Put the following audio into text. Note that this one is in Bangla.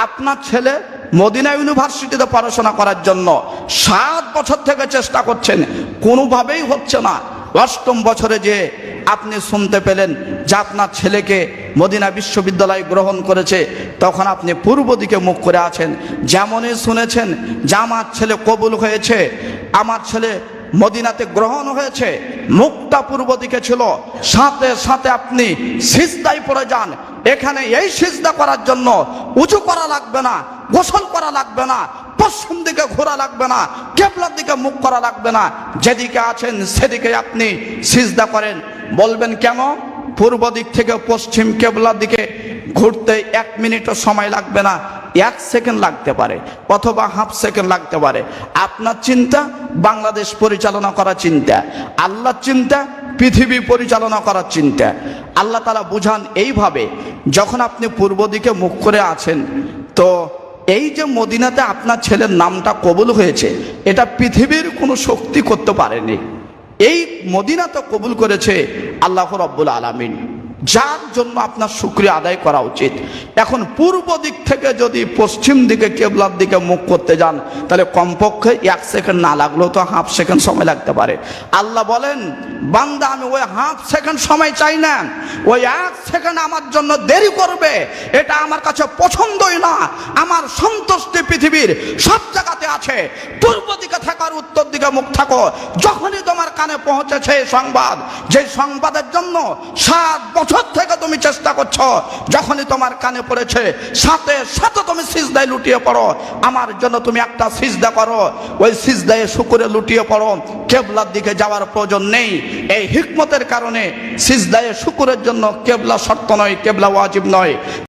আপনার ছেলে মদিনা ইউনিভার্সিটিতে পড়াশোনা করার জন্য 7 বছর থেকে চেষ্টা করছেন, কোনোভাবেই হচ্ছে না। 8ম বছরে যে আপনি শুনতে পেলেন যে আপনার ছেলেকে মদিনা বিশ্ববিদ্যালয় গ্রহণ করেছে, তখন আপনি পূর্ব দিকে মুখ করে আছেন। যেমনই শুনেছেন যে আমার ছেলে কবুল হয়েছে, আমার ছেলে মদিনাতে গ্রহণ হয়েছে, মুখটা পূর্ব দিকে ছিল, সাথে সাথে আপনি সিজদায় পড়ে যান। এখানে এই সিজদা করার জন্য উঁচু করা লাগবে না, গোসল করা লাগবে না, পশ্চিম দিকে ঘোরা লাগবে না, কিবলার দিকে মুখ করা লাগবে না, যেদিকে আছেন সেদিকে আপনি সিজদা করেন। বলবেন কেন? পূর্ব দিক থেকে পশ্চিম কিবলার দিকে ঘুরতে 1 মিনিটও সময় লাগবে না, 1 সেকেন্ড লাগতে পারে অথবা হাফ সেকেন্ড লাগতে পারে। আপনার চিন্তা বাংলাদেশ পরিচালনা করার চিন্তা, আল্লাহর চিন্তা পৃথিবী পরিচালনা করার চিন্তা। আল্লাহ তাআলা বুঝান এইভাবে, যখন আপনি পূর্ব দিকে মুখ করে আছেন, তো এই যে মদিনাতে আপনার ছেলের নামটা কবুল হয়েছে, এটা পৃথিবীর কোনো শক্তি করতে পারেনি। এই মদিনাতে কবুল করেছে আল্লাহ রাব্বুল আলামিন, যার জন্য আপনার শুকরিয়া আদায় করা উচিত। এখন পূর্ব দিক থেকে যদি পশ্চিম দিকে কিবলার দিকে মুখ করতে যান, তাহলে কমপক্ষে 1 সেকেন্ড না লাগলেও তো হাফ সেকেন্ড সময় লাগতে পারে। আল্লাহ বলেন, বান্দা আমি ওই হাফ সেকেন্ড সময় চাই না, ওই 1 সেকেন্ড আমার জন্য দেরি করবে, এটা আমার কাছে পছন্দই না। আমার সন্তুষ্টি পৃথিবীর সব জায়গাতে আছে। পূর্ব দিকে থাকার উত্তর দিকে মুখ থাকো। যখনই তোমার কানে পৌঁছেছে সংবাদ, যে সংবাদের জন্য 7 বছর থেকে তুমি চেষ্টা করছো, যখনই তোমার কানে পড়েছে, সাথে সাথে তুমি সিজদায় লুটিয়ে পড়ো। আমার জন্য তুমি একটা সিজদা করো, ওই সিজদায় শুকরে লুটিয়ে পড়ো। কিবলার দিকে যাওয়ার প্রয়োজন নেই। এই হিকমতের কারণে সিজদায় শুকরের জন্য কিবলা শর্ত নয়, কিবলা ওয়াজিব নয়।